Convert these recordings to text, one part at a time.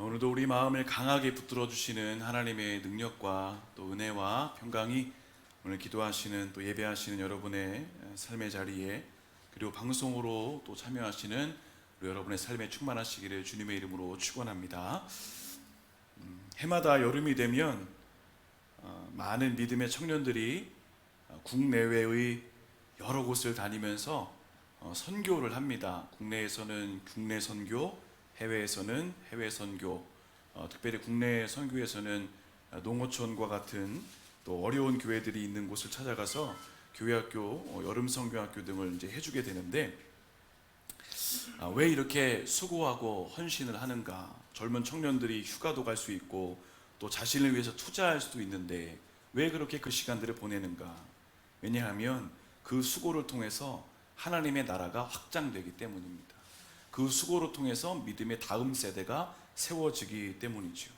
오늘도 우리 마음을 강하게 붙들어 주시는 하나님의 능력과 또 은혜와 평강이 오늘 기도하시는 또 예배하시는 여러분의 삶의 자리에, 그리고 방송으로 또 참여하시는 여러분의 삶에 충만하시기를 주님의 이름으로 축원합니다. 해마다 여름이 되면 많은 믿음의 청년들이 국내외의 여러 곳을 다니면서 선교를 합니다. 국내에서는 국내 선교, 해외에서는 해외 선교, 특별히 국내 선교에서는 농어촌과 같은 또 어려운 교회들이 있는 곳을 찾아가서 교회학교, 여름 선교학교 등을 이제 해주게 되는데, 왜 이렇게 수고하고 헌신을 하는가? 젊은 청년들이 휴가도 갈 수 있고 또 자신을 위해서 투자할 수도 있는데 왜 그렇게 그 시간들을 보내는가? 왜냐하면 그 수고를 통해서 하나님의 나라가 확장되기 때문입니다. 그 수고를 통해서 믿음의 다음 세대가 세워지기 때문이죠.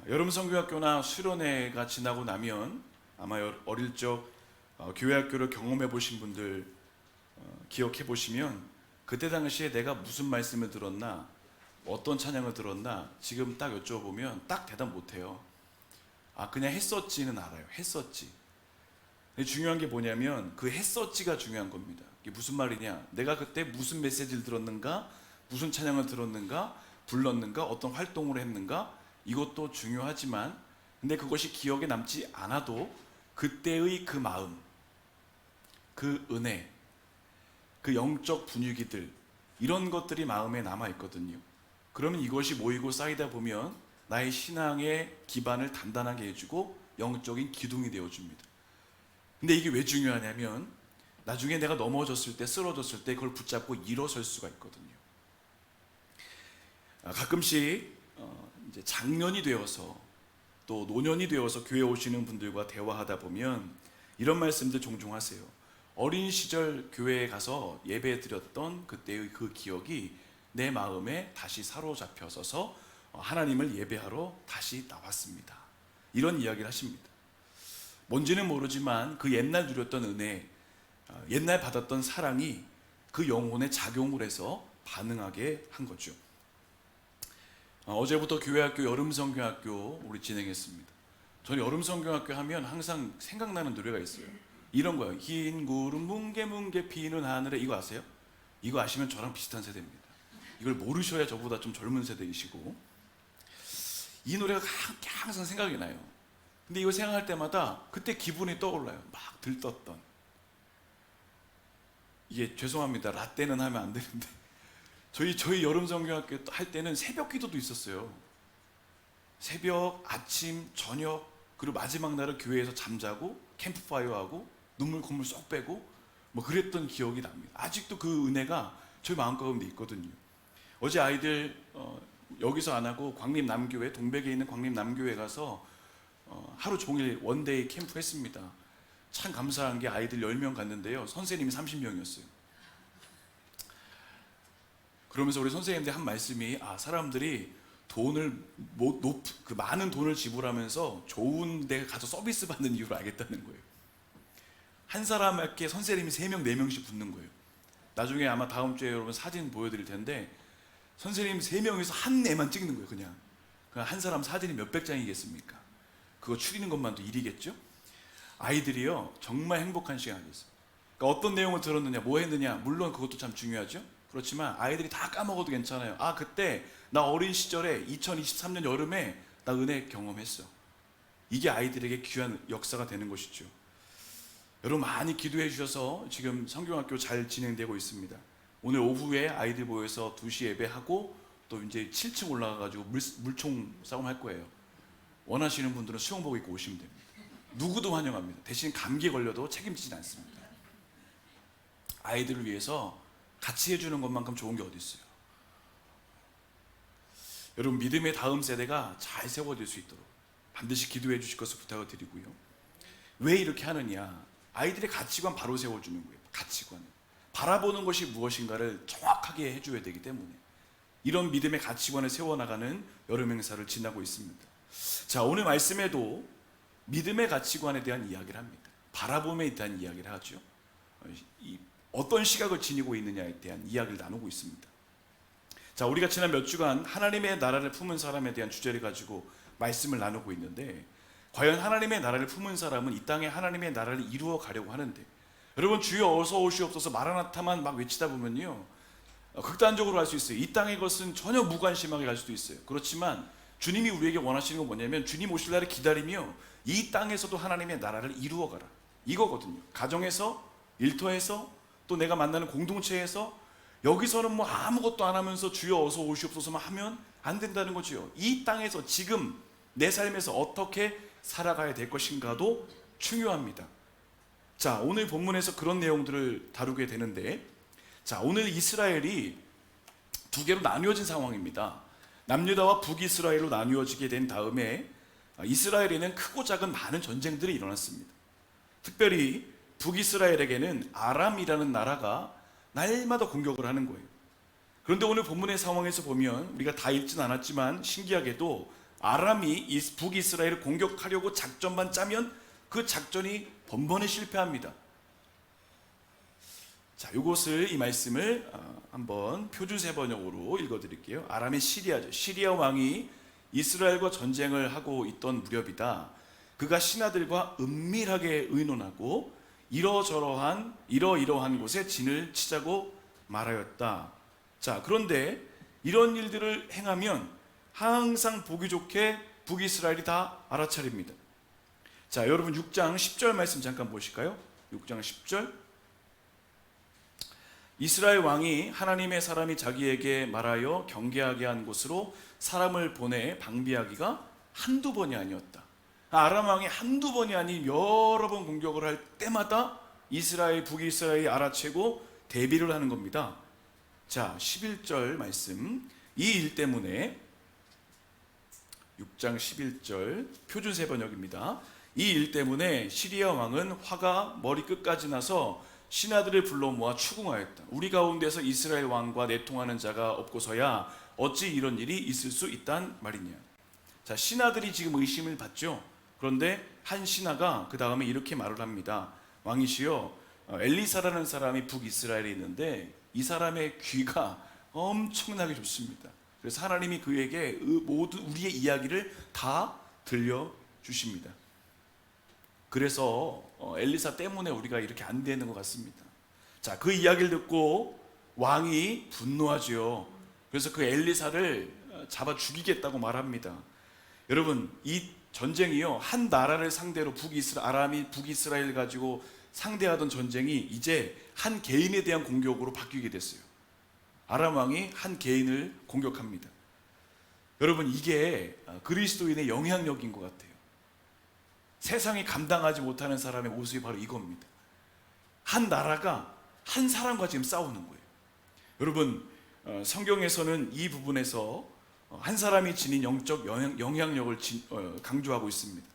여름 선교학교나 수련회가 지나고 나면 아마 어릴 적 교회학교를 경험해 보신 분들 기억해 보시면, 그때 당시에 내가 무슨 말씀을 들었나, 어떤 찬양을 들었나 지금 딱 여쭤보면 딱 대답 못해요. 그냥 했었지는 알아요. 했었지. 근데 중요한 게 뭐냐면 그 했었지가 중요한 겁니다. 이게 무슨 말이냐, 내가 그때 무슨 메시지를 들었는가, 무슨 찬양을 들었는가, 불렀는가, 어떤 활동을 했는가, 이것도 중요하지만, 근데 그것이 기억에 남지 않아도 그때의 그 마음, 그 은혜, 그 영적 분위기들, 이런 것들이 마음에 남아있거든요. 그러면 이것이 모이고 쌓이다 보면 나의 신앙의 기반을 단단하게 해주고 영적인 기둥이 되어줍니다. 근데 이게 왜 중요하냐면 나중에 내가 넘어졌을 때, 쓰러졌을 때 그걸 붙잡고 일어설 수가 있거든요. 가끔씩 이제 장년이 되어서 또 노년이 되어서 교회 오시는 분들과 대화하다 보면 이런 말씀들 종종 하세요. 어린 시절 교회에 가서 예배 드렸던 그때의 그 기억이 내 마음에 다시 사로잡혀서서 하나님을 예배하러 다시 나왔습니다. 이런 이야기를 하십니다. 뭔지는 모르지만 그 옛날 누렸던 은혜, 옛날 받았던 사랑이 그 영혼에 작용을 해서 반응하게 한 거죠. 어제부터 교회학교 여름선교학교 우리 진행했습니다. 저는 여름선교학교 하면 항상 생각나는 노래가 있어요. 이런 거예요. 흰 구름 뭉게뭉게 피는 하늘에. 이거 아세요? 이거 아시면 저랑 비슷한 세대입니다. 이걸 모르셔야 저보다 좀 젊은 세대이시고, 이 노래가 항상 생각이 나요. 근데 이거 생각할 때마다 그때 기분이 떠올라요. 막 들떴던. 이게 죄송합니다. 라떼는 하면 안 되는데 저희 여름선교학교 할 때는 새벽 기도도 있었어요. 새벽, 아침, 저녁, 그리고 마지막 날은 교회에서 잠자고 캠프파이어하고 눈물 콧물 쏙 빼고 뭐 그랬던 기억이 납니다. 아직도 그 은혜가 저희 마음가운데 있거든요. 어제 아이들 여기서 안 하고 광림남교회, 동백에 있는 광림남교회 가서 하루 종일 원데이 캠프 했습니다. 참 감사한 게 아이들 10명 갔는데요, 선생님이 30명이었어요. 그러면서 우리 선생님들 한 말씀이, 사람들이 많은 돈을 지불하면서 좋은 데 가서 서비스 받는 이유를 알겠다는 거예요. 한 사람에게 선생님이 3명, 4명씩 붙는 거예요. 나중에 아마 다음 주에 여러분 사진 보여드릴 텐데, 선생님 3명이서 한 애만 찍는 거예요. 그냥 한 사람 사진이 몇백 장이겠습니까? 그거 추리는 것만도 일이겠죠? 아이들이요 정말 행복한 시간이었어요. 그러니까 어떤 내용을 들었느냐, 뭐 했느냐, 물론 그것도 참 중요하죠. 그렇지만 아이들이 다 까먹어도 괜찮아요. 그때 나 어린 시절에 2023년 여름에 나 은혜 경험했어. 이게 아이들에게 귀한 역사가 되는 것이죠. 여러분 많이 기도해 주셔서 지금 성경학교 잘 진행되고 있습니다. 오늘 오후에 아이들 모여서 2시 예배하고 또 이제 7층 올라가가지고 물총 싸움 할 거예요. 원하시는 분들은 수영복 입고 오시면 됩니다. 누구도 환영합니다. 대신 감기에 걸려도 책임지진 않습니다. 아이들을 위해서 같이 해주는 것만큼 좋은 게 어디 있어요. 여러분 믿음의 다음 세대가 잘 세워질 수 있도록 반드시 기도해 주실 것을 부탁을 드리고요. 왜 이렇게 하느냐, 아이들의 가치관 바로 세워주는 거예요. 가치관, 바라보는 것이 무엇인가를 정확하게 해줘야 되기 때문에 이런 믿음의 가치관을 세워나가는 여름 행사를 지나고 있습니다. 자, 오늘 말씀에도 믿음의 가치관에 대한 이야기를 합니다. 바라봄에 대한 이야기를 하죠. 어떤 시각을 지니고 있느냐에 대한 이야기를 나누고 있습니다. 자, 우리가 지난 몇 주간 하나님의 나라를 품은 사람에 대한 주제를 가지고 말씀을 나누고 있는데, 과연 하나님의 나라를 품은 사람은 이 땅에 하나님의 나라를 이루어 가려고 하는데, 여러분, 주여 어서 오시옵소서 마라나타만 막 외치다 보면요, 극단적으로 할 수 있어요. 이 땅의 것은 전혀 무관심하게 갈 수도 있어요. 그렇지만 주님이 우리에게 원하시는 건 뭐냐면, 주님 오실 날을 기다리며 이 땅에서도 하나님의 나라를 이루어 가라, 이거거든요. 가정에서, 일터에서, 또 내가 만나는 공동체에서, 여기서는 뭐 아무것도 안 하면서 주여 어서 오시옵소서만 하면 안 된다는 거죠. 이 땅에서 지금 내 삶에서 어떻게 살아가야 될 것인가도 중요합니다. 자, 오늘 본문에서 그런 내용들을 다루게 되는데, 자, 오늘 이스라엘이 두 개로 나뉘어진 상황입니다. 남유다와 북이스라엘로 나뉘어지게 된 다음에 이스라엘에는 크고 작은 많은 전쟁들이 일어났습니다. 특별히 북이스라엘에게는 아람이라는 나라가 날마다 공격을 하는 거예요. 그런데 오늘 본문의 상황에서 보면, 우리가 다 읽진 않았지만 신기하게도 아람이 북이스라엘을 공격하려고 작전만 짜면 그 작전이 번번이 실패합니다. 자, 이것을, 이 말씀을 한번 표준세 번역으로 읽어드릴게요. 아람의 시리아죠. 시리아 왕이 이스라엘과 전쟁을 하고 있던 무렵이다. 그가 신하들과 은밀하게 의논하고 이러이러한 곳에 진을 치자고 말하였다. 자, 그런데 이런 일들을 행하면 항상 보기 좋게 북이스라엘이 다 알아차립니다. 자, 여러분 6장 10절 말씀 잠깐 보실까요? 6장 10절. 이스라엘 왕이 하나님의 사람이 자기에게 말하여 경계하게 한 곳으로 사람을 보내 방비하기가 한두 번이 아니었다. 아람 왕이 한두 번이 아닌 여러 번 공격을 할 때마다 북이스라엘이 알아채고 대비를 하는 겁니다. 자, 11절 말씀. 이 일 때문에, 6장 11절 표준세 번역입니다. 이 일 때문에 시리아 왕은 화가 머리끝까지 나서 신하들을 불러 모아 추궁하였다. 우리 가운데서 이스라엘 왕과 내통하는 자가 없고서야 어찌 이런 일이 있을 수 있단 말이냐. 자, 신하들이 지금 의심을 받죠. 그런데 한 신하가 그 다음에 이렇게 말을 합니다. 왕이시여, 엘리사라는 사람이 북이스라엘에 있는데 이 사람의 귀가 엄청나게 좋습니다. 그래서 하나님이 그에게 모든 우리의 이야기를 다 들려주십니다. 그래서 엘리사 때문에 우리가 이렇게 안 되는 것 같습니다. 자, 그 이야기를 듣고 왕이 분노하죠. 그래서 그 엘리사를 잡아 죽이겠다고 말합니다. 여러분, 이 전쟁이요, 한 나라를 상대로 아람이 북이스라엘 가지고 상대하던 전쟁이 이제 한 개인에 대한 공격으로 바뀌게 됐어요. 아람 왕이 한 개인을 공격합니다. 여러분, 이게 그리스도인의 영향력인 것 같아요. 세상이 감당하지 못하는 사람의 모습이 바로 이겁니다. 한 나라가 한 사람과 지금 싸우는 거예요. 여러분, 성경에서는 이 부분에서 한 사람이 지닌 영적 영향력을 강조하고 있습니다.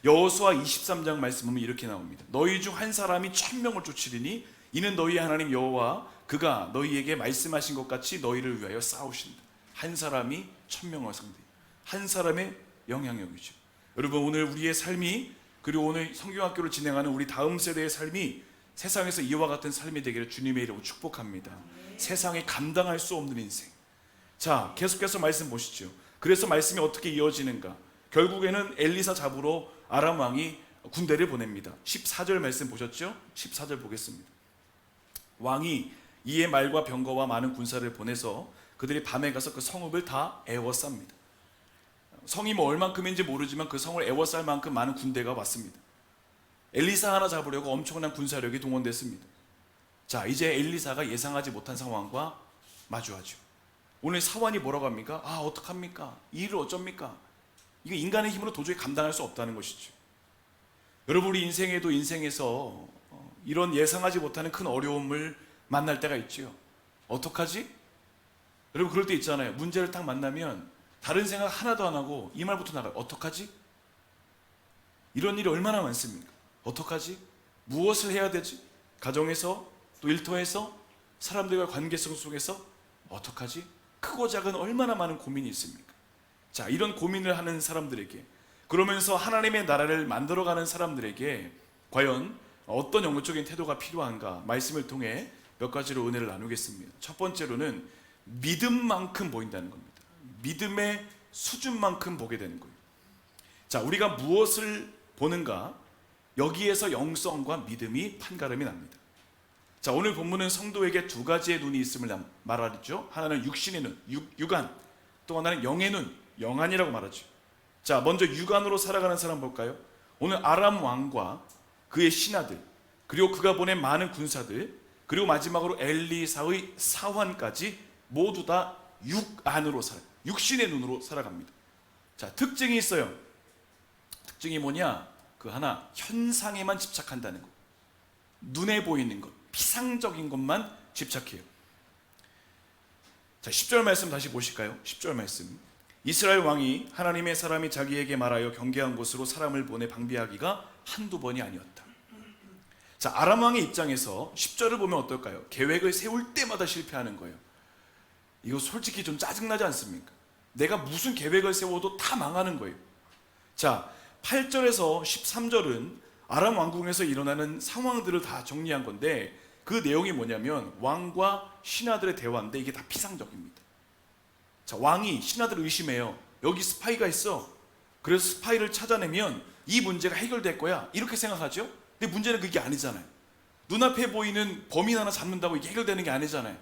여호수아 23장 말씀 보면 이렇게 나옵니다. 너희 중 한 사람이 1000명을 쫓으리니 이는 너희 하나님 여호와 그가 너희에게 말씀하신 것 같이 너희를 위하여 싸우신다. 한 사람이 1000명을 상대, 한 사람의 영향력이죠. 여러분, 오늘 우리의 삶이, 그리고 오늘 성경학교를 진행하는 우리 다음 세대의 삶이 세상에서 이와 같은 삶이 되기를 주님의 이름으로 축복합니다. 세상에 감당할 수 없는 인생. 자, 계속해서 말씀 보시죠. 그래서 말씀이 어떻게 이어지는가? 결국에는 엘리사 잡으러 아람 왕이 군대를 보냅니다. 14절 말씀 보셨죠? 14절 보겠습니다. 왕이 이에 말과 병거와 많은 군사를 보내서 그들이 밤에 가서 그 성읍을 다 에워쌉니다. 성이 뭐 얼만큼인지 모르지만 그 성을 에워쌀 만큼 많은 군대가 왔습니다. 엘리사 하나 잡으려고 엄청난 군사력이 동원됐습니다. 자, 이제 엘리사가 예상하지 못한 상황과 마주하죠. 오늘 사환이 뭐라고 합니까? 어떡합니까? 이 일을 어쩝니까? 이거 인간의 힘으로 도저히 감당할 수 없다는 것이죠. 여러분, 우리 인생에서 이런 예상하지 못하는 큰 어려움을 만날 때가 있죠. 어떡하지? 여러분, 그럴 때 있잖아요. 문제를 딱 만나면 다른 생각 하나도 안 하고 이 말부터 나가요. 어떡하지? 이런 일이 얼마나 많습니까? 어떡하지? 무엇을 해야 되지? 가정에서, 또 일터에서, 사람들과 관계성 속에서 어떡하지? 크고 작은 얼마나 많은 고민이 있습니까? 자, 이런 고민을 하는 사람들에게, 그러면서 하나님의 나라를 만들어가는 사람들에게 과연 어떤 영적인 태도가 필요한가, 말씀을 통해 몇 가지로 은혜를 나누겠습니다. 첫 번째로는 믿음만큼 보인다는 겁니다. 믿음의 수준만큼 보게 되는 거예요. 자, 우리가 무엇을 보는가? 여기에서 영성과 믿음이 판가름이 납니다. 자, 오늘 본문은 성도에게 두 가지의 눈이 있음을 말하죠. 하나는 육신의 눈, 육안, 또 하나는 영의 눈, 영안이라고 말하죠. 자, 먼저 육안으로 살아가는 사람 볼까요? 오늘 아람 왕과 그의 신하들, 그리고 그가 보낸 많은 군사들, 그리고 마지막으로 엘리사의 사환까지 모두 다 육안으로 살아요. 육신의 눈으로 살아갑니다. 자, 특징이 있어요. 특징이 뭐냐? 그 하나, 현상에만 집착한다는 것. 눈에 보이는 것, 피상적인 것만 집착해요. 자, 10절 말씀 다시 보실까요? 10절 말씀. 이스라엘 왕이 하나님의 사람이 자기에게 말하여 경계한 곳으로 사람을 보내 방비하기가 한두 번이 아니었다. 자, 아람 왕의 입장에서 10절을 보면 어떨까요? 계획을 세울 때마다 실패하는 거예요. 이거 솔직히 좀 짜증나지 않습니까? 내가 무슨 계획을 세워도 다 망하는 거예요. 자, 8절에서 13절은 아람 왕궁에서 일어나는 상황들을 다 정리한 건데, 그 내용이 뭐냐면 왕과 신하들의 대화인데 이게 다 피상적입니다. 자, 왕이 신하들을 의심해요. 여기 스파이가 있어. 그래서 스파이를 찾아내면 이 문제가 해결될 거야, 이렇게 생각하죠. 근데 문제는 그게 아니잖아요. 눈앞에 보이는 범인 하나 잡는다고 이게 해결되는 게 아니잖아요.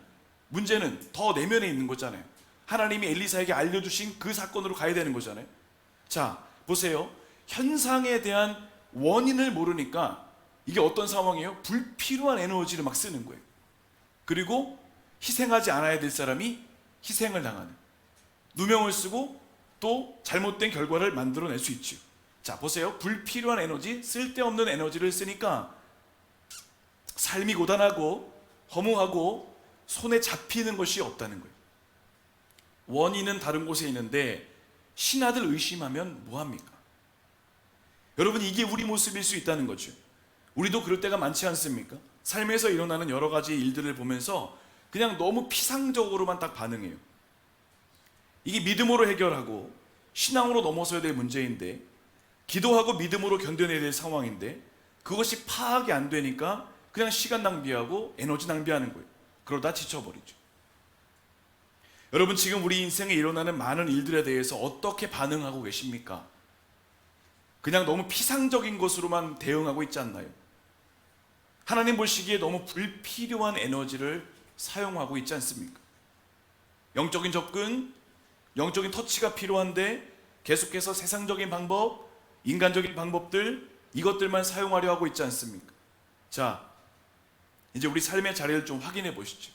문제는 더 내면에 있는 거잖아요. 하나님이 엘리사에게 알려주신 그 사건으로 가야 되는 거잖아요. 자, 보세요. 현상에 대한 원인을 모르니까 이게 어떤 상황이에요? 불필요한 에너지를 막 쓰는 거예요. 그리고 희생하지 않아야 될 사람이 희생을 당하는, 누명을 쓰고 또 잘못된 결과를 만들어낼 수 있죠. 자, 보세요. 불필요한 에너지, 쓸데없는 에너지를 쓰니까 삶이 고단하고 허무하고 손에 잡히는 것이 없다는 거예요. 원인은 다른 곳에 있는데 신하들 의심하면 뭐합니까? 여러분, 이게 우리 모습일 수 있다는 거죠. 우리도 그럴 때가 많지 않습니까? 삶에서 일어나는 여러 가지 일들을 보면서 그냥 너무 피상적으로만 딱 반응해요. 이게 믿음으로 해결하고 신앙으로 넘어서야 될 문제인데, 기도하고 믿음으로 견뎌내야 될 상황인데, 그것이 파악이 안 되니까 그냥 시간 낭비하고 에너지 낭비하는 거예요. 그러다 지쳐버리죠. 여러분, 지금 우리 인생에 일어나는 많은 일들에 대해서 어떻게 반응하고 계십니까? 그냥 너무 피상적인 것으로만 대응하고 있지 않나요? 하나님 보시기에 너무 불필요한 에너지를 사용하고 있지 않습니까? 영적인 접근, 영적인 터치가 필요한데 계속해서 세상적인 방법, 인간적인 방법들, 이것들만 사용하려 하고 있지 않습니까? 자, 이제 우리 삶의 자리를 좀 확인해 보시죠.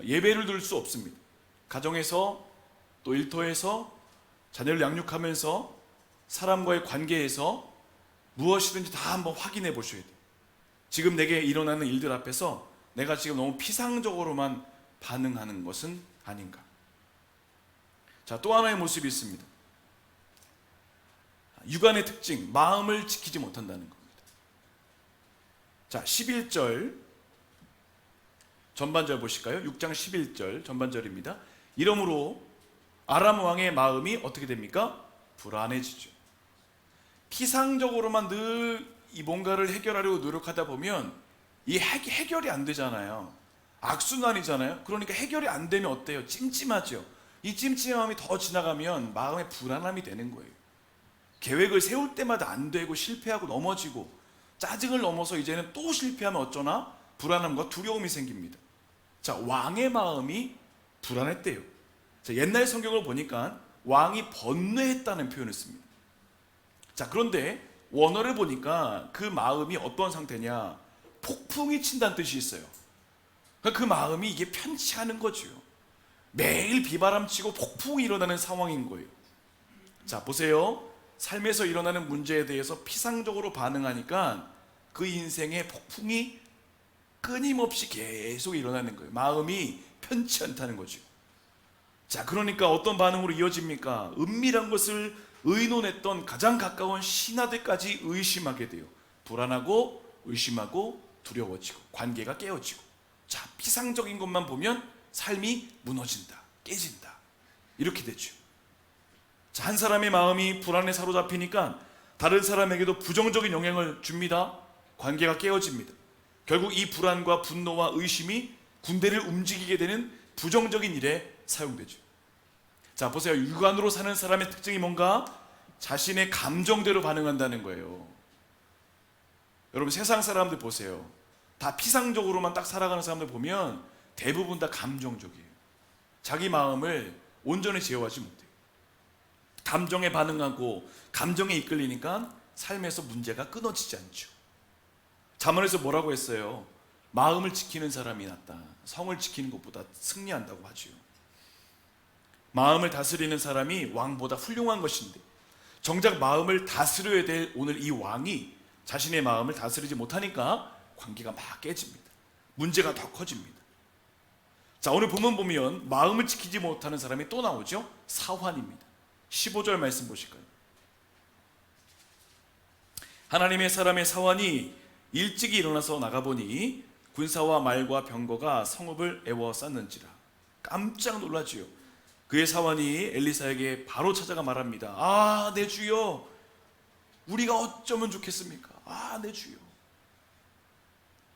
예배를 드릴 수 없습니다. 가정에서, 또 일터에서, 자녀를 양육하면서, 사람과의 관계에서 무엇이든지 다 한번 확인해 보셔야 돼요. 지금 내게 일어나는 일들 앞에서 내가 지금 너무 피상적으로만 반응하는 것은 아닌가. 자, 또 하나의 모습이 있습니다. 육안의 특징, 마음을 지키지 못한다는 겁니다. 자, 11절 전반절 보실까요? 6장 11절 전반절입니다. 이러므로 아람 왕의 마음이 어떻게 됩니까? 불안해지죠. 피상적으로만 늘 이 뭔가를 해결하려고 노력하다 보면 이 해결이 안 되잖아요. 악순환이잖아요. 그러니까 해결이 안 되면 어때요? 찜찜하죠. 이 찜찜함이 더 지나가면 마음의 불안함이 되는 거예요. 계획을 세울 때마다 안 되고 실패하고 넘어지고, 짜증을 넘어서 이제는 또 실패하면 어쩌나 불안함과 두려움이 생깁니다. 자, 왕의 마음이 불안했대요. 자, 옛날 성경을 보니까 왕이 번뇌했다는 표현을 씁니다. 자, 그런데 원어를 보니까 그 마음이 어떤 상태냐, 폭풍이 친다는 뜻이 있어요. 그러니까 그 마음이 이게 편치 않은 거죠. 매일 비바람치고 폭풍이 일어나는 상황인 거예요. 자, 보세요. 삶에서 일어나는 문제에 대해서 피상적으로 반응하니까 그 인생의 폭풍이 끊임없이 계속 일어나는 거예요. 마음이 편치 않다는 거죠. 자, 그러니까 어떤 반응으로 이어집니까? 은밀한 것을 의논했던 가장 가까운 신하들까지 의심하게 돼요. 불안하고 의심하고 두려워지고 관계가 깨어지고. 자, 피상적인 것만 보면 삶이 무너진다, 깨진다, 이렇게 되죠. 자, 한 사람의 마음이 불안에 사로잡히니까 다른 사람에게도 부정적인 영향을 줍니다. 관계가 깨어집니다. 결국 이 불안과 분노와 의심이 군대를 움직이게 되는 부정적인 일에 사용되죠. 자, 보세요. 육안으로 사는 사람의 특징이 뭔가? 자신의 감정대로 반응한다는 거예요. 여러분, 세상 사람들 보세요. 다 피상적으로만 딱 살아가는 사람들 보면 대부분 다 감정적이에요. 자기 마음을 온전히 제어하지 못해요. 감정에 반응하고 감정에 이끌리니까 삶에서 문제가 끊어지지 않죠. 잠언에서 뭐라고 했어요? 마음을 지키는 사람이 낫다. 성을 지키는 것보다 승리한다고 하죠. 마음을 다스리는 사람이 왕보다 훌륭한 것인데, 정작 마음을 다스려야 될 오늘 이 왕이 자신의 마음을 다스리지 못하니까 관계가 막 깨집니다. 문제가 더 커집니다. 자, 오늘 본문 보면 마음을 지키지 못하는 사람이 또 나오죠. 사환입니다. 15절 말씀 보실까요? 하나님의 사람의 사환이 일찍이 일어나서 나가보니 군사와 말과 병거가 성읍을 에워쌌는지라. 깜짝 놀라지요. 그의 사환이 엘리사에게 바로 찾아가 말합니다. 아, 내 주여, 우리가 어쩌면 좋겠습니까? 아, 내 주여.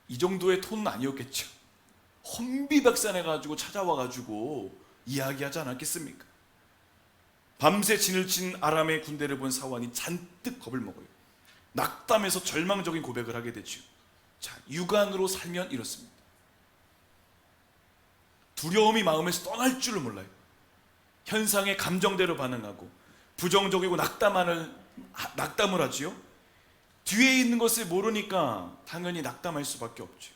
이 정도의 톤은 아니었겠죠. 혼비백산해가지고 찾아와가지고 이야기하지 않았겠습니까? 밤새 진을 친 아람의 군대를 본 사환이 잔뜩 겁을 먹어요. 낙담해서 절망적인 고백을 하게 되죠. 자, 육안으로 살면 이렇습니다. 두려움이 마음에서 떠날 줄을 몰라요. 현상의 감정대로 반응하고 부정적이고 낙담을 하지요. 뒤에 있는 것을 모르니까 당연히 낙담할 수밖에 없죠.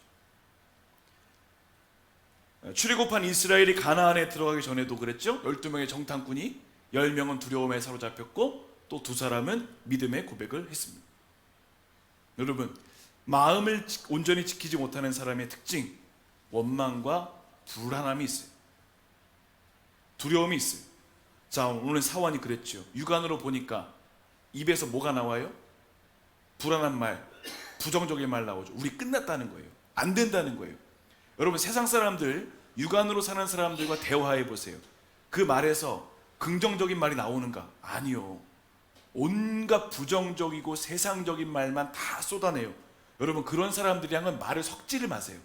출애굽한 이스라엘이 가나안에 들어가기 전에도 그랬죠. 12명의 정탐꾼이 10명은 두려움에 사로잡혔고 또 2사람은 믿음의 고백을 했습니다. 여러분, 마음을 온전히 지키지 못하는 사람의 특징, 원망과 불안함이 있어요. 두려움이 있어요. 자, 오늘 사환이 그랬죠. 육안으로 보니까 입에서 뭐가 나와요? 불안한 말, 부정적인 말 나오죠. 우리 끝났다는 거예요. 안 된다는 거예요. 여러분, 세상 사람들, 육안으로 사는 사람들과 대화해 보세요. 그 말에서 긍정적인 말이 나오는가? 아니요. 온갖 부정적이고 세상적인 말만 다 쏟아내요. 여러분, 그런 사람들이랑은 말을 섞지를 마세요.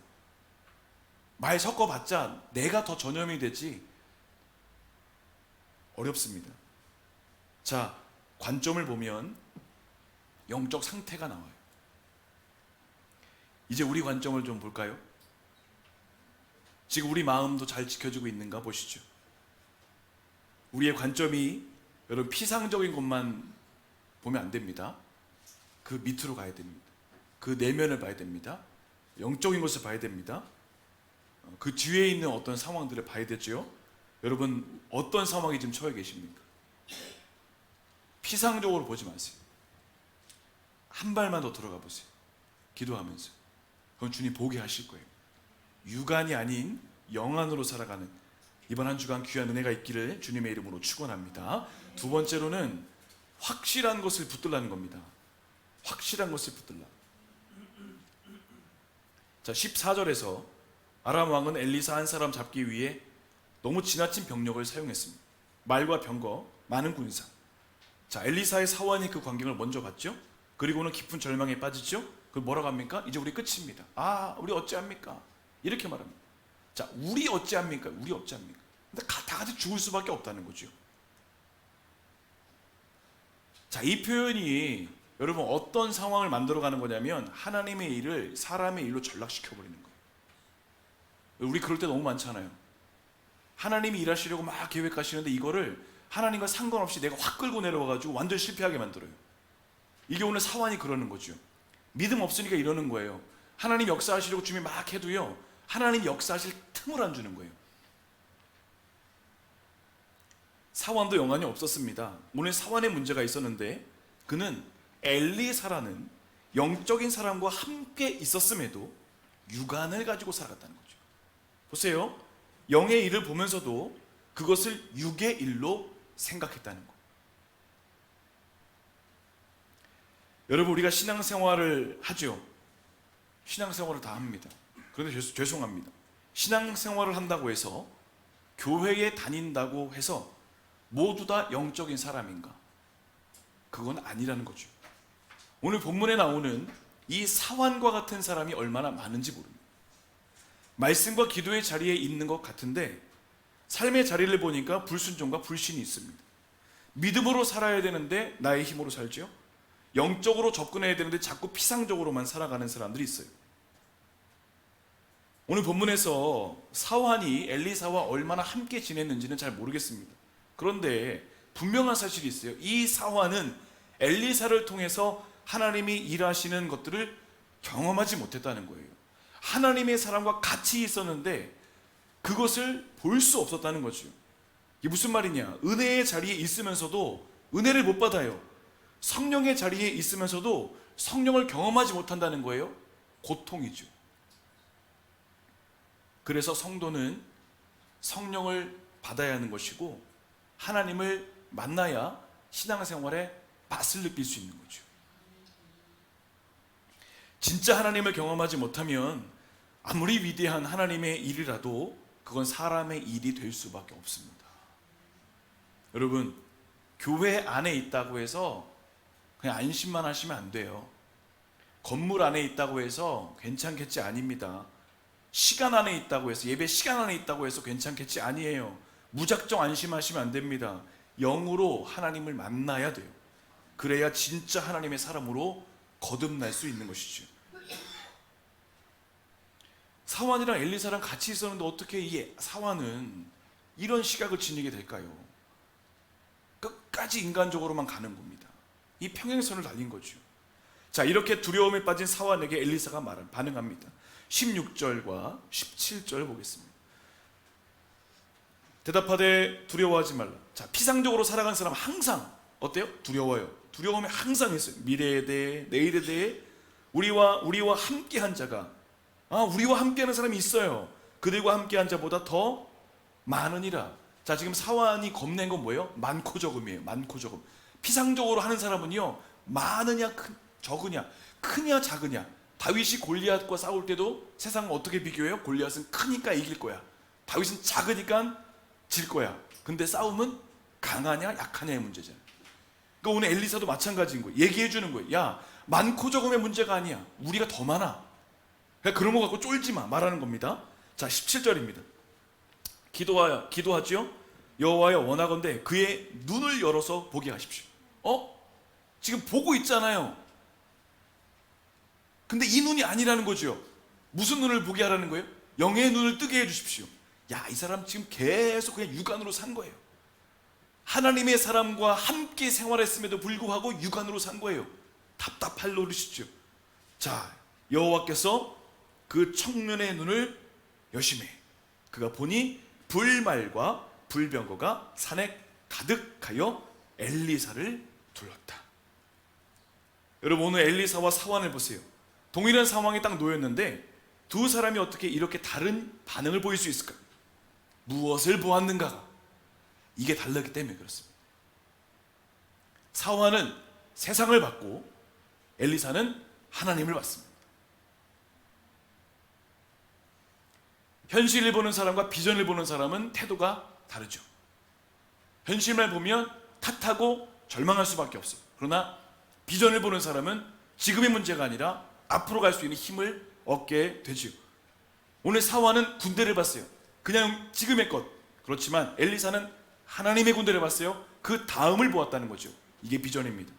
말 섞어봤자 내가 더 전염이 되지 어렵습니다. 자, 관점을 보면 영적 상태가 나와요. 이제 우리 관점을 좀 볼까요? 지금 우리 마음도 잘 지켜지고 있는가 보시죠. 우리의 관점이 여러분 피상적인 것만 보면 안 됩니다. 그 밑으로 가야 됩니다. 그 내면을 봐야 됩니다. 영적인 것을 봐야 됩니다. 그 뒤에 있는 어떤 상황들을 봐야 되죠. 여러분, 어떤 상황에 지금 처해 계십니까? 피상적으로 보지 마세요. 한 발만 더 들어가 보세요. 기도하면서. 그건 주님 보게 하실 거예요. 육안이 아닌 영안으로 살아가는 이번 한 주간 귀한 은혜가 있기를 주님의 이름으로 축원합니다. 두 번째로는 확실한 것을 붙들라는 겁니다. 확실한 것을 붙들라. 자, 14절에서 아람 왕은 엘리사 한 사람 잡기 위해 너무 지나친 병력을 사용했습니다. 말과 병거, 많은 군사. 자, 엘리사의 사원이 그 광경을 먼저 봤죠. 그리고는 깊은 절망에 빠지죠. 그 뭐라고 합니까? 이제 우리 끝입니다. 아, 우리 어찌합니까? 이렇게 말합니다. 자, 우리 어찌합니까? 우리 어찌합니까? 근데 다 같이 죽을 수밖에 없다는 거죠. 자, 이 표현이 여러분 어떤 상황을 만들어가는 거냐면 하나님의 일을 사람의 일로 전락시켜버리는 거예요. 우리 그럴 때 너무 많잖아요. 하나님이 일하시려고 막 계획하시는데 이거를 하나님과 상관없이 내가 확 끌고 내려와가지고 완전 실패하게 만들어요. 이게 오늘 사환이 그러는 거죠. 믿음 없으니까 이러는 거예요. 하나님 역사하시려고 주님이 막 해도요, 하나님 역사하실 틈을 안 주는 거예요. 사환도 영안이 없었습니다. 오늘 사환의 문제가 있었는데 그는 엘리사라는 영적인 사람과 함께 있었음에도 육안을 가지고 살아갔다는 거죠. 보세요. 영의 일을 보면서도 그것을 육의 일로 생각했다는 거. 여러분, 우리가 신앙생활을 하죠. 신앙생활을 다 합니다. 그런데 죄송합니다. 신앙생활을 한다고 해서 교회에 다닌다고 해서 모두 다 영적인 사람인가? 그건 아니라는 거죠. 오늘 본문에 나오는 이 사환과 같은 사람이 얼마나 많은지 모릅니다. 말씀과 기도의 자리에 있는 것 같은데 삶의 자리를 보니까 불순종과 불신이 있습니다. 믿음으로 살아야 되는데 나의 힘으로 살죠. 영적으로 접근해야 되는데 자꾸 피상적으로만 살아가는 사람들이 있어요. 오늘 본문에서 사환이 엘리사와 얼마나 함께 지냈는지는 잘 모르겠습니다. 그런데 분명한 사실이 있어요. 이 사환은 엘리사를 통해서 하나님이 일하시는 것들을 경험하지 못했다는 거예요. 하나님의 사람과 같이 있었는데 그것을 볼 수 없었다는 거죠. 이게 무슨 말이냐? 은혜의 자리에 있으면서도 은혜를 못 받아요. 성령의 자리에 있으면서도 성령을 경험하지 못한다는 거예요. 고통이죠. 그래서 성도는 성령을 받아야 하는 것이고 하나님을 만나야 신앙생활에 맛을 느낄 수 있는 거죠. 진짜 하나님을 경험하지 못하면 아무리 위대한 하나님의 일이라도 그건 사람의 일이 될 수밖에 없습니다. 여러분, 교회 안에 있다고 해서 그냥 안심만 하시면 안 돼요. 건물 안에 있다고 해서 괜찮겠지 아닙니다. 시간 안에 있다고 해서, 예배 시간 안에 있다고 해서 괜찮겠지 아니에요. 무작정 안심하시면 안 됩니다. 영으로 하나님을 만나야 돼요. 그래야 진짜 하나님의 사람으로 거듭날 수 있는 것이죠. 사환이랑 엘리사랑 같이 있었는데 어떻게 이 사환은 이런 시각을 지니게 될까요? 끝까지 인간적으로만 가는 겁니다. 이 평행선을 달린 거죠. 자, 이렇게 두려움에 빠진 사환에게 엘리사가 반응합니다. 16절과 17절 보겠습니다. 대답하되 두려워하지 말라. 자, 피상적으로 살아가는 사람은 항상 어때요? 두려워요. 두려움이 항상 있어요. 미래에 대해, 내일에 대해 우리와 함께한 자가, 우리와 함께하는 사람이 있어요. 그들과 함께한 자보다 더 많으니라. 자, 지금 사환이 겁낸 건 뭐예요? 많고 적음이에요. 많고 적음. 피상적으로 하는 사람은요, 많으냐 적으냐, 크냐 작으냐. 다윗이 골리앗과 싸울 때도 세상은 어떻게 비교해요? 골리앗은 크니까 이길 거야. 다윗은 작으니까 질 거야. 근데 싸움은 강하냐 약하냐의 문제잖아요. 그러니까 오늘 엘리사도 마찬가지인 거예요. 얘기해 주는 거예요. 야, 많고 적음의 문제가 아니야. 우리가 더 많아. 그러니까 그런 거 갖고 쫄지 마 말하는 겁니다. 자, 17절입니다. 기도하지요. 여호와여, 원하건대 그의 눈을 열어서 보게 하십시오. 지금 보고 있잖아요. 근데 이 눈이 아니라는 거죠. 무슨 눈을 보게 하라는 거예요? 영의 눈을 뜨게 해주십시오. 야, 이 사람 지금 계속 그냥 육안으로 산 거예요. 하나님의 사람과 함께 생활했음에도 불구하고 육안으로 산 거예요. 답답할 노릇이죠. 자, 여호와께서 그 청년의 눈을 여심해 그가 보니 불말과 불병거가 산에 가득하여 엘리사를 둘렀다. 여러분, 오늘 엘리사와 사환을 보세요. 동일한 상황에 딱 놓였는데 두 사람이 어떻게 이렇게 다른 반응을 보일 수 있을까? 무엇을 보았는가가 이게 다르기 때문에 그렇습니다. 사환은 세상을 봤고 엘리사는 하나님을 봤습니다. 현실을 보는 사람과 비전을 보는 사람은 태도가 다르죠. 현실만 보면 탓하고 절망할 수밖에 없어요. 그러나 비전을 보는 사람은 지금의 문제가 아니라 앞으로 갈 수 있는 힘을 얻게 되죠. 오늘 사환은 군대를 봤어요. 그냥 지금의 것. 그렇지만 엘리사는 하나님의 군대를 봤어요. 그 다음을 보았다는 거죠. 이게 비전입니다.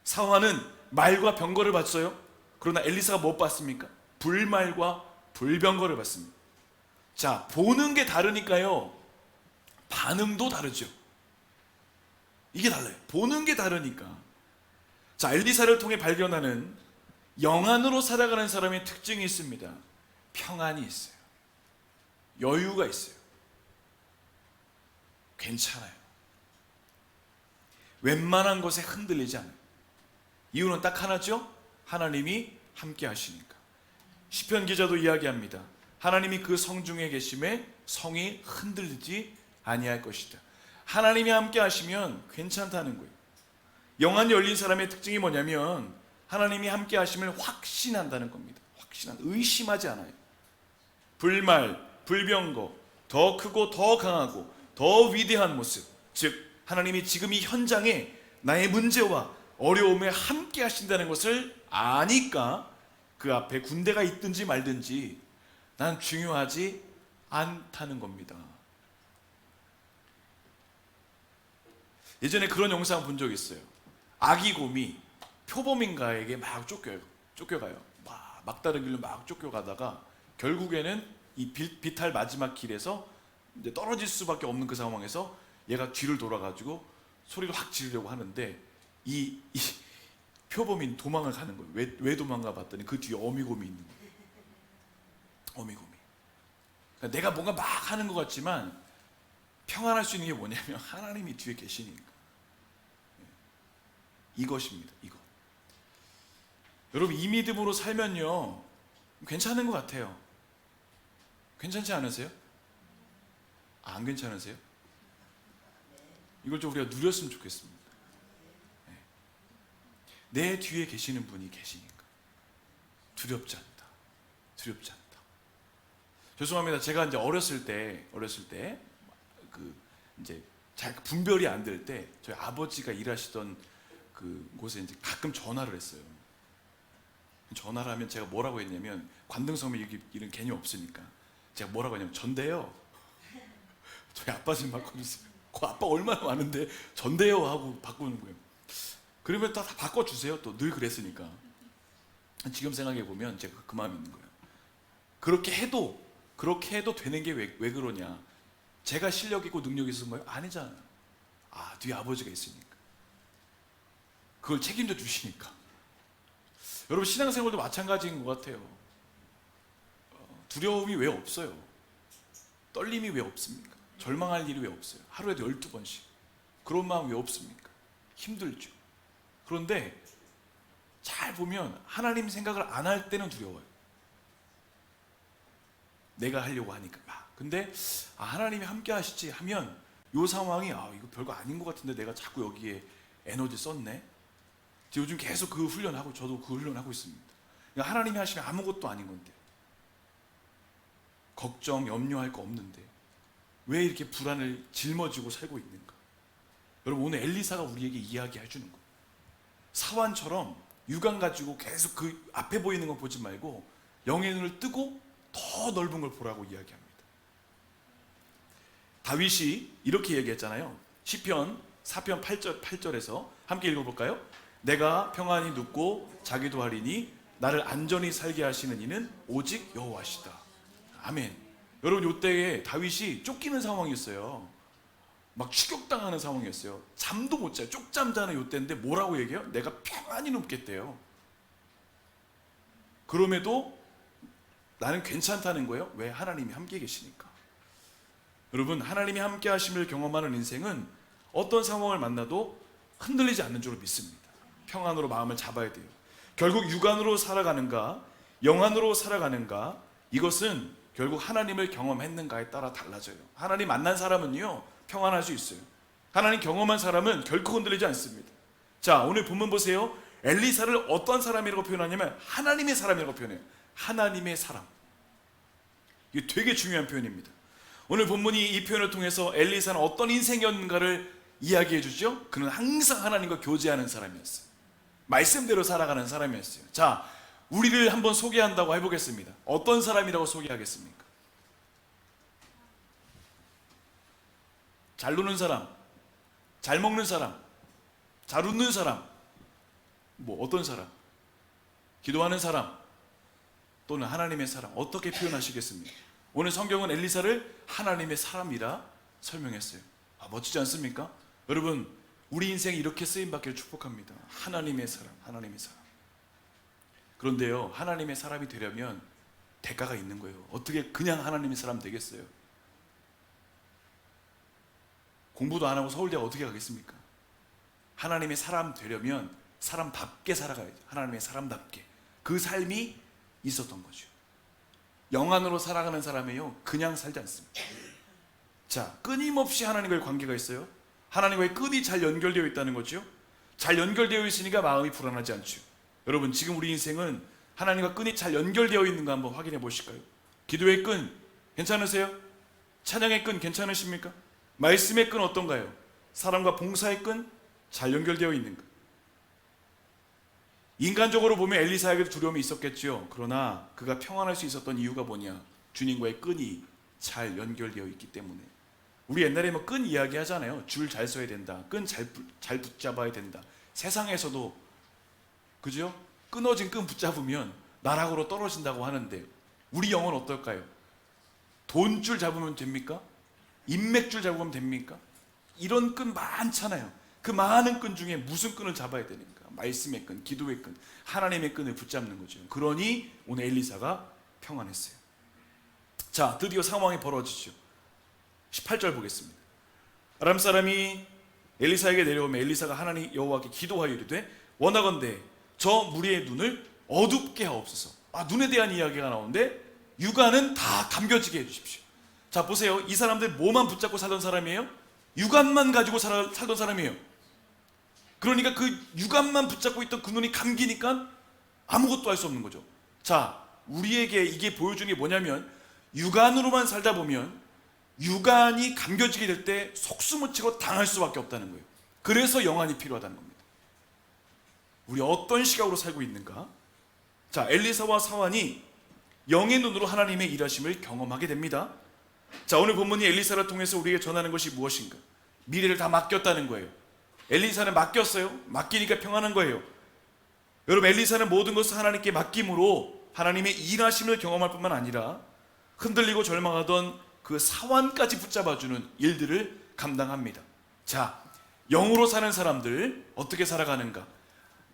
사환은 말과 병거를 봤어요. 그러나 엘리사가 못 봤습니까? 불말과 불병거를 봤습니다. 자, 보는 게 다르니까요, 반응도 다르죠. 이게 달라요. 보는 게 다르니까. 자, 엘리사를 통해 발견하는 영안으로 살아가는 사람의 특징이 있습니다. 평안이 있어요. 여유가 있어요. 괜찮아요. 웬만한 것에 흔들리지 않아요. 이유는 딱 하나죠. 하나님이 함께 하시니까. 시편 기자도 이야기합니다. 하나님이 그 성중에 계심에 성이 흔들리지 아니할 것이다. 하나님이 함께 하시면 괜찮다는 거예요. 영안이 열린 사람의 특징이 뭐냐면 하나님이 함께 하심을 확신한다는 겁니다. 의심하지 않아요. 불말, 불병거, 더 크고 더 강하고 더 위대한 모습, 즉 하나님이 지금 이 현장에 나의 문제와 어려움에 함께 하신다는 것을 아니까 그 앞에 군대가 있든지 말든지 난 중요하지 않다는 겁니다. 예전에 그런 영상 본 적 있어요. 아기 곰이 표범인가에게 막 쫓겨가요. 막다른 길로 막 쫓겨가다가 결국에는 이 비탈 마지막 길에서 이제 떨어질 수밖에 없는 그 상황에서 얘가 뒤를 돌아가지고 소리를 확 지르려고 하는데 이 표범인 도망을 가는 거예요. 왜 도망가 봤더니 그 뒤에 어미곰이 있는 거예요. 어미곰이. 그러니까 내가 뭔가 막 하는 것 같지만 평안할 수 있는 게 뭐냐면 하나님이 뒤에 계시니까. 이것입니다. 이거. 여러분, 이 믿음으로 살면요 괜찮은 것 같아요. 괜찮지 않으세요? 안 괜찮으세요? 이걸 좀 우리가 누렸으면 좋겠습니다. 내 뒤에 계시는 분이 계시니까 두렵지 않다. 두렵지 않다. 죄송합니다. 제가 이제 어렸을 때 그 이제 잘 분별이 안 될 때 저희 아버지가 일하시던 그 곳에 이제 가끔 전화를 했어요. 전화를 하면 제가 뭐라고 했냐면 관등성에 이런 개념 없으니까 제가 뭐라고 했냐면 전데요. 저희 아빠 좀 바꿔주세요. 그 아빠 얼마나 많은데 전데요 하고 바꾸는 거예요. 그러면 다 바꿔주세요. 또 늘 그랬으니까. 지금 생각해 보면 제가 그 마음이 있는 거예요. 그렇게 해도 되는 게 왜 그러냐? 제가 실력 있고 능력이 있는 거예요? 아니잖아요. 뒤에 아버지가 있으니까. 그걸 책임져 주시니까. 여러분, 신앙생활도 마찬가지인 것 같아요. 두려움이 왜 없어요? 떨림이 왜 없습니까? 절망할 일이 왜 없어요? 하루에도 12번씩. 그런 마음 왜 없습니까? 힘들죠. 그런데 잘 보면 하나님 생각을 안 할 때는 두려워요. 내가 하려고 하니까 막. 근데 하나님이 함께 하시지 하면 이 상황이 이거 별거 아닌 것 같은데 내가 자꾸 여기에 에너지 썼네. 요즘 계속 그 훈련하고 저도 그 훈련하고 있습니다. 그러니까 하나님이 하시면 아무것도 아닌 건데 걱정, 염려할 거 없는데 왜 이렇게 불안을 짊어지고 살고 있는가? 여러분, 오늘 엘리사가 우리에게 이야기해 주는 거예요. 사환처럼 유관 가지고 계속 그 앞에 보이는 거 보지 말고 영의 눈을 뜨고 더 넓은 걸 보라고 이야기합니다. 다윗이 이렇게 얘기했잖아요. 시편 4편 8절에서 함께 읽어볼까요? 내가 평안히 눕고 자기도 하리니 나를 안전히 살게 하시는 이는 오직 여호와시다. 아멘. 여러분, 이때에 다윗이 쫓기는 상황이었어요. 막 추격당하는 상황이었어요. 잠도 못 자요. 쪽잠 자는 이때인데 뭐라고 얘기해요? 내가 평안히 눕겠대요. 그럼에도 나는 괜찮다는 거예요. 왜? 하나님이 함께 계시니까. 여러분, 하나님이 함께 하심을 경험하는 인생은 어떤 상황을 만나도 흔들리지 않는 줄로 믿습니다. 평안으로 마음을 잡아야 돼요. 결국 육안으로 살아가는가 영안으로 살아가는가, 이것은 결국 하나님을 경험했는가에 따라 달라져요. 하나님 만난 사람은요 평안할 수 있어요. 하나님 경험한 사람은 결코 흔들리지 않습니다. 자, 오늘 본문 보세요. 엘리사를 어떤 사람이라고 표현하냐면 하나님의 사람이라고 표현해요. 하나님의 사람. 이게 되게 중요한 표현입니다. 오늘 본문이 이 표현을 통해서 엘리사는 어떤 인생이었는가를 이야기해 주죠. 그는 항상 하나님과 교제하는 사람이었어요. 말씀대로 살아가는 사람이었어요. 자, 우리를 한번 소개한다고 해보겠습니다. 어떤 사람이라고 소개하겠습니까? 잘 노는 사람, 잘 먹는 사람, 잘 웃는 사람, 뭐 어떤 사람? 기도하는 사람, 또는 하나님의 사람, 어떻게 표현하시겠습니까? 오늘 성경은 엘리사를 하나님의 사람이라 설명했어요. 멋지지 않습니까? 여러분, 우리 인생이 이렇게 쓰임받기를 축복합니다. 하나님의 사람, 하나님의 사람. 그런데요, 하나님의 사람이 되려면 대가가 있는 거예요. 어떻게 그냥 하나님의 사람 되겠어요? 공부도 안 하고 서울대 어떻게 가겠습니까? 하나님의 사람 되려면 사람답게 살아가야죠. 하나님의 사람답게. 그 삶이 있었던 거죠. 영안으로 살아가는 사람이요 그냥 살지 않습니다. 자, 끊임없이 하나님과의 관계가 있어요. 하나님과의 끈이 잘 연결되어 있다는 거죠. 잘 연결되어 있으니까 마음이 불안하지 않죠. 여러분, 지금 우리 인생은 하나님과 끈이 잘 연결되어 있는가 한번 확인해 보실까요? 기도의 끈 괜찮으세요? 찬양의 끈 괜찮으십니까? 말씀의 끈 어떤가요? 사랑과 봉사의 끈 잘 연결되어 있는가? 인간적으로 보면 엘리사에게도 두려움이 있었겠죠. 그러나 그가 평안할 수 있었던 이유가 뭐냐? 주님과의 끈이 잘 연결되어 있기 때문에. 우리 옛날에 뭐 끈 이야기 하잖아요. 줄 잘 서야 된다. 끈 잘 붙잡아야 된다. 세상에서도 그죠? 끊어진 끈 붙잡으면 나락으로 떨어진다고 하는데 우리 영은 어떨까요? 돈줄 잡으면 됩니까? 인맥줄 잡으면 됩니까? 이런 끈 많잖아요. 그 많은 끈 중에 무슨 끈을 잡아야 되는가? 말씀의 끈, 기도의 끈, 하나님의 끈을 붙잡는 거죠. 그러니 오늘 엘리사가 평안했어요. 자, 드디어 상황이 벌어지죠. 18절 보겠습니다. 아람 사람이 엘리사에게 내려오면 엘리사가 하나님 여호와께 기도하여 이르되 원하건대 저 무리의 눈을 어둡게 하옵소서. 눈에 대한 이야기가 나오는데 육안은 다 감겨지게 해주십시오. 자, 보세요. 이 사람들 뭐만 붙잡고 살던 사람이에요? 육안만 가지고 살던 사람이에요. 그러니까 그 육안만 붙잡고 있던 그 눈이 감기니까 아무것도 할 수 없는 거죠. 자, 우리에게 이게 보여주는 게 뭐냐면 육안으로만 살다 보면 육안이 감겨지게 될 때 속수무책으로 당할 수밖에 없다는 거예요. 그래서 영안이 필요하다는 겁니다. 우리 어떤 시각으로 살고 있는가? 자, 엘리사와 사환이 영의 눈으로 하나님의 일하심을 경험하게 됩니다. 자, 오늘 본문이 엘리사를 통해서 우리에게 전하는 것이 무엇인가? 미래를 다 맡겼다는 거예요. 엘리사는 맡겼어요. 맡기니까 평안한 거예요. 여러분, 엘리사는 모든 것을 하나님께 맡김으로 하나님의 일하심을 경험할 뿐만 아니라 흔들리고 절망하던 그 사환까지 붙잡아주는 일들을 감당합니다. 자, 영으로 사는 사람들 어떻게 살아가는가?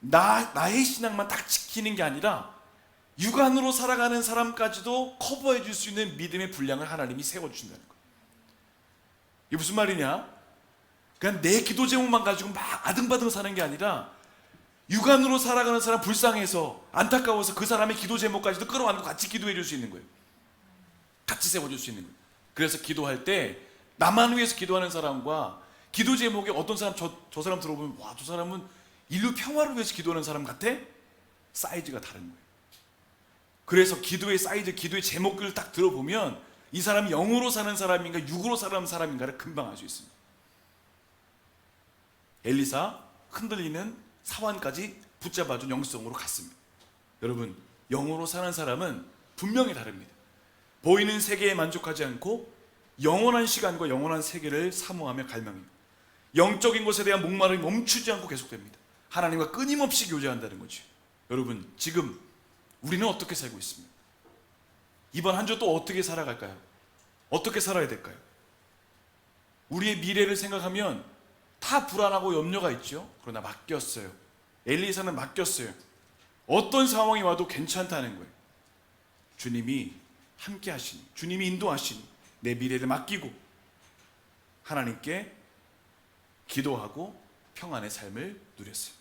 나의 신앙만 딱 지키는 게 아니라 육안으로 살아가는 사람까지도 커버해 줄 수 있는 믿음의 분량을 하나님이 세워주신다는 거예요. 이게 무슨 말이냐? 그냥 내 기도 제목만 가지고 막 아등바등 사는 게 아니라 육안으로 살아가는 사람 불쌍해서 안타까워서 그 사람의 기도 제목까지도 끌어안고 같이 기도해 줄 수 있는 거예요. 같이 세워줄 수 있는 거예요. 그래서 기도할 때 나만 위해서 기도하는 사람과 기도 제목에 어떤 사람 저 사람 들어보면 와, 저 사람은 인류 평화를 위해서 기도하는 사람 같아? 사이즈가 다른 거예요. 그래서 기도의 사이즈, 기도의 제목을 딱 들어보면 이 사람이 영으로 사는 사람인가 육으로 사는 사람인가를 금방 알 수 있습니다. 엘리사 흔들리는 사환까지 붙잡아준 영성으로 갔습니다. 여러분, 영으로 사는 사람은 분명히 다릅니다. 보이는 세계에 만족하지 않고 영원한 시간과 영원한 세계를 사모하며 갈망합니다. 영적인 것에 대한 목마름이 멈추지 않고 계속됩니다. 하나님과 끊임없이 교제한다는 거죠. 여러분, 지금 우리는 어떻게 살고 있습니까? 이번 한 주 또 어떻게 살아갈까요? 어떻게 살아야 될까요? 우리의 미래를 생각하면 다 불안하고 염려가 있죠. 그러나 맡겼어요. 엘리사는 맡겼어요. 어떤 상황이 와도 괜찮다는 거예요. 주님이 함께 하시니, 주님이 인도하시니 내 미래를 맡기고 하나님께 기도하고 평안의 삶을 누렸어요.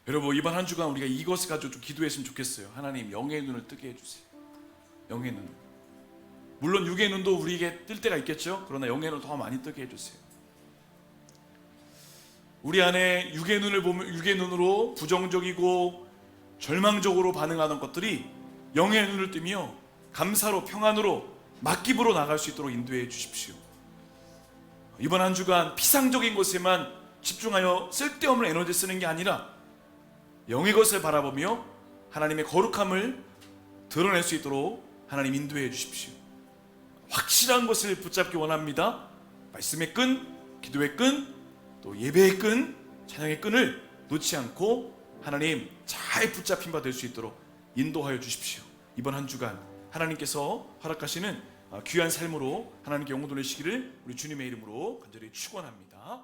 여러분, 이번 한 주간 우리가 이것을 가지고 좀 기도했으면 좋겠어요. 하나님, 영의 눈을 뜨게 해주세요. 영의 눈. 물론 육의 눈도 우리에게 뜰 때가 있겠죠. 그러나 영의 눈을 더 많이 뜨게 해주세요. 우리 안에 육의 눈을 보면 육의 눈으로 부정적이고 절망적으로 반응하는 것들이 영의 눈을 뜨며 감사로 평안으로 맡김으로 나갈 수 있도록 인도해 주십시오. 이번 한 주간 피상적인 것에만 집중하여 쓸데없는 에너지 쓰는 게 아니라 영의 것을 바라보며 하나님의 거룩함을 드러낼 수 있도록 하나님 인도해 주십시오. 확실한 것을 붙잡기 원합니다. 말씀의 끈, 기도의 끈, 또 예배의 끈, 찬양의 끈을 놓지 않고 하나님 잘 붙잡힌 바 될 수 있도록 인도하여 주십시오. 이번 한 주간 하나님께서 허락하시는 귀한 삶으로 하나님께 영광 돌리시기를 우리 주님의 이름으로 간절히 축원합니다.